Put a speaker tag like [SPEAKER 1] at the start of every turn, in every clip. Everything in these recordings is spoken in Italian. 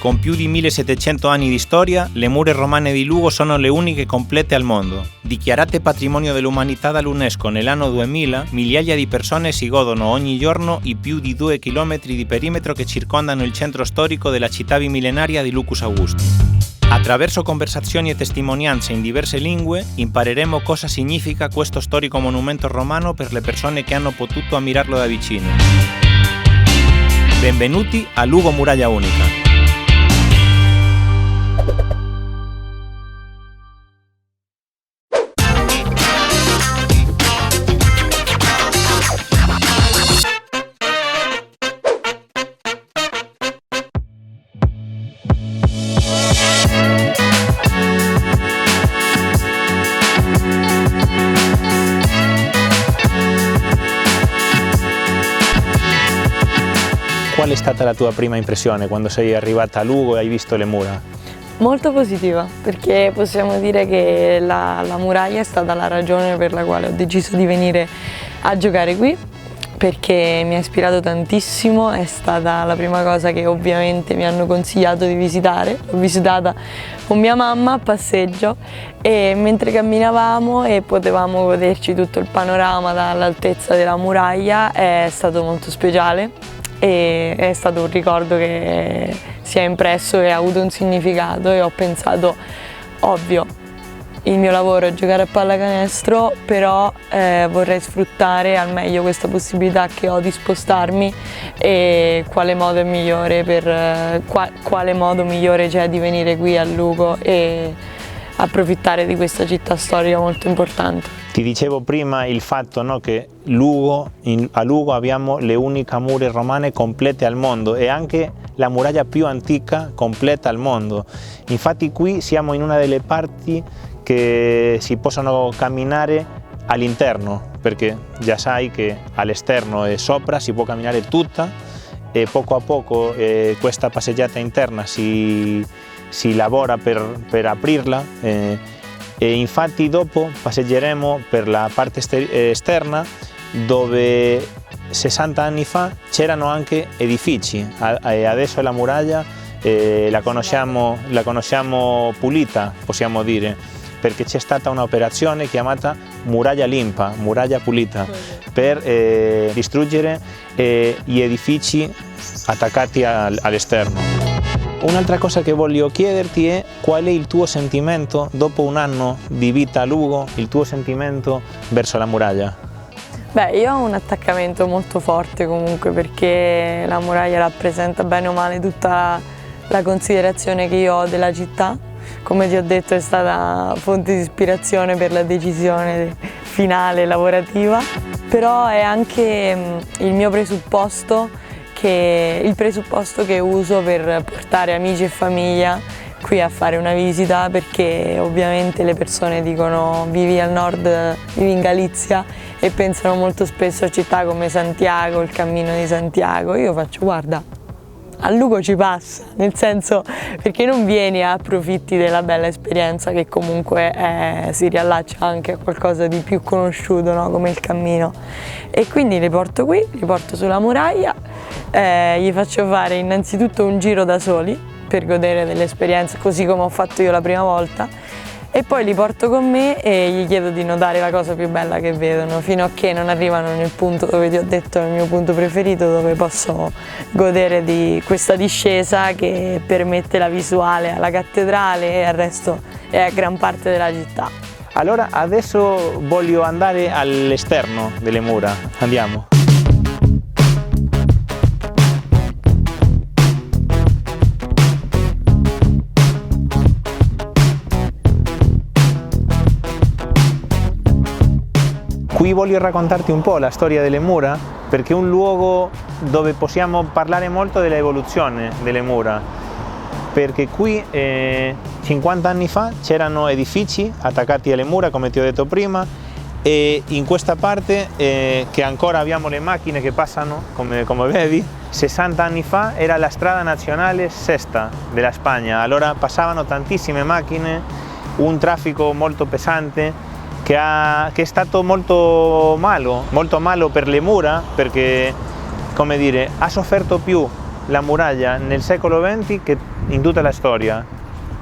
[SPEAKER 1] Con più di 1700 anni di storia, le mura romane di Lugo sono le uniche complete al mondo. Dichiarate patrimonio dell'umanità dall'UNESCO nell'anno 2000, migliaia di persone si godono ogni giorno i più di 2 chilometri di perimetro che circondano il centro storico della città bimillenaria di Lucus Augusti. Attraverso conversazioni e testimonianze in diverse lingue, impareremo cosa significa questo storico monumento romano per le persone che hanno potuto ammirarlo da vicino. Benvenuti a Lugo Muraglia Unica. Qual è stata la tua prima impressione quando sei arrivata a Lugo e hai visto le mura?
[SPEAKER 2] Molto positiva, perché possiamo dire che la muraglia è stata la ragione per la quale ho deciso di venire a giocare qui, perché mi ha ispirato tantissimo, è stata la prima cosa che ovviamente mi hanno consigliato di visitare. L'ho visitata con mia mamma a passeggio e mentre camminavamo e potevamo goderci tutto il panorama dall'altezza della muraglia è stato molto speciale. E è stato un ricordo che si è impresso e ha avuto un significato e ho pensato, ovvio, il mio lavoro è giocare a pallacanestro, però vorrei sfruttare al meglio questa possibilità che ho di spostarmi e quale modo migliore c'è di venire qui a Lugo e approfittare di questa città storica molto importante.
[SPEAKER 1] Ti dicevo prima il fatto, no, che a Lugo abbiamo le uniche mura romane complete al mondo e anche la muraglia più antica completa al mondo. Infatti qui siamo in una delle parti che si possono camminare all'interno, perché già sai che all'esterno e sopra si può camminare tutta e poco a poco questa passeggiata interna si lavora per aprirla. E infatti dopo passeggeremo per la parte esterna dove 60 anni fa c'erano anche edifici e adesso la muraglia la conosciamo pulita, possiamo dire, perché c'è stata un'operazione chiamata muraglia limpa, muraglia pulita, per distruggere gli edifici attaccati all'esterno. Un'altra cosa che voglio chiederti è qual è il tuo sentimento dopo un anno di vita a Lugo, il tuo sentimento verso la muraglia?
[SPEAKER 2] Beh, io ho un attaccamento molto forte comunque, perché la muraglia rappresenta bene o male tutta la considerazione che io ho della città. Come ti ho detto, è stata fonte di ispirazione per la decisione finale lavorativa, però è anche il mio presupposto, il presupposto che uso per portare amici e famiglia qui a fare una visita, perché ovviamente le persone dicono vivi al nord, vivi in Galizia e pensano molto spesso a città come Santiago, il Cammino di Santiago. Io faccio, guarda, a Lugo ci passa, nel senso, perché non vieni a approfitti della bella esperienza che comunque si riallaccia anche a qualcosa di più conosciuto, no? Come il cammino. E quindi li porto qui, li porto sulla muraglia, gli faccio fare innanzitutto un giro da soli per godere dell'esperienza, così come ho fatto io la prima volta, e poi li porto con me e gli chiedo di notare la cosa più bella che vedono, fino a che non arrivano nel punto dove ti ho detto è il mio punto preferito, dove posso godere di questa discesa che permette la visuale alla cattedrale e al resto e a gran parte della città.
[SPEAKER 1] Allora adesso voglio andare all'esterno delle mura, andiamo. Qui voglio raccontarti un po' la storia delle mura, perché è un luogo dove possiamo parlare molto dell'evoluzione delle mura, perché qui 50 anni fa c'erano edifici attaccati alle mura, come ti ho detto prima, e in questa parte che ancora abbiamo le macchine che passano, come vedi, 60 anni fa era la strada nazionale sesta della Spagna, allora passavano tantissime macchine, un traffico molto pesante, che è stato molto malo per le mura, perché, come dire, ha sofferto più la muraglia nel secolo XX che in tutta la storia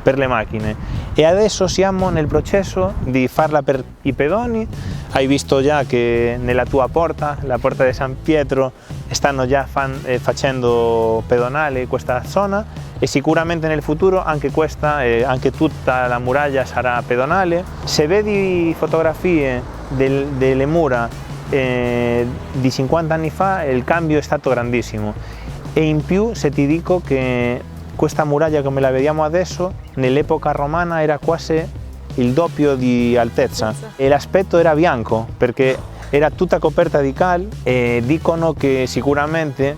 [SPEAKER 1] per le macchine, e adesso siamo nel processo di farla per i pedoni. Hai visto già che nella tua porta, la porta di San Pietro, stanno già facendo pedonale questa zona, e sicuramente nel futuro anche questa, anche tutta la muraglia sarà pedonale. Se vedi fotografie delle mura di 50 anni fa, il cambio è stato grandissimo, e in più se ti dico che questa muraglia come la vediamo adesso nell'epoca romana era quasi il doppio di altezza, e l'aspetto era bianco perché era tutta coperta di cal, e dicono che sicuramente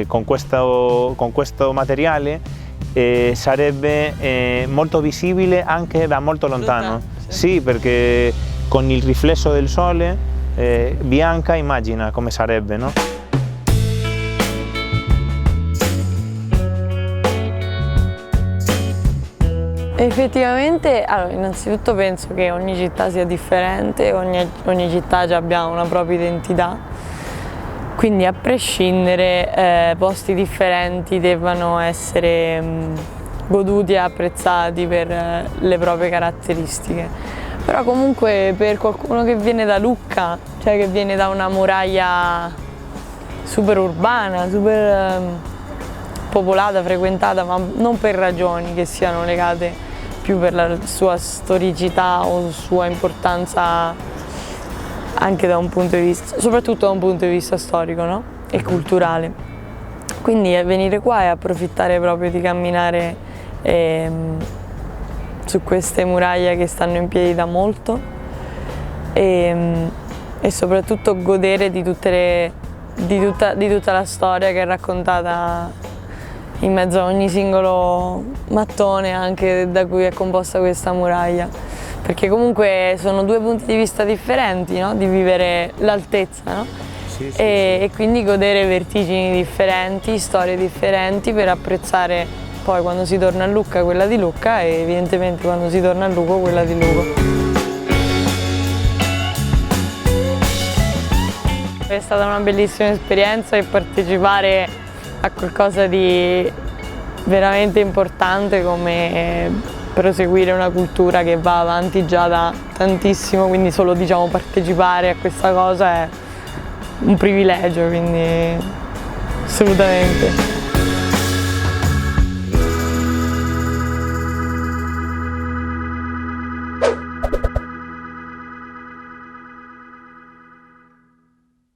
[SPEAKER 1] con questo materiale sarebbe molto visibile anche da molto lontano. Sì, perché con il riflesso del sole bianca, immagina come sarebbe, no?
[SPEAKER 2] Effettivamente, allora, innanzitutto penso che ogni città sia differente, ogni città abbia una propria identità, quindi a prescindere posti differenti debbano essere goduti e apprezzati per le proprie caratteristiche. Però comunque per qualcuno che viene da Lucca, cioè che viene da una muraglia super urbana, super popolata, frequentata, ma non per ragioni che siano legate più per la sua storicità o sua importanza anche da un punto di vista, soprattutto da un punto di vista storico, no? E culturale. Quindi venire qua e approfittare proprio di camminare su queste muraglie che stanno in piedi da molto e soprattutto godere di tutta la storia che è raccontata in mezzo a ogni singolo mattone anche da cui è composta questa muraglia, perché comunque sono due punti di vista differenti, no? Di vivere l'altezza, no?
[SPEAKER 1] Sì, sì,
[SPEAKER 2] e quindi godere vertigini differenti, storie differenti, per apprezzare poi quando si torna a Lucca quella di Lucca, e evidentemente quando si torna a Lugo quella di Lugo. È stata una bellissima esperienza, e partecipare a qualcosa di veramente importante come proseguire una cultura che va avanti già da tantissimo, quindi solo partecipare a questa cosa è un privilegio, quindi assolutamente.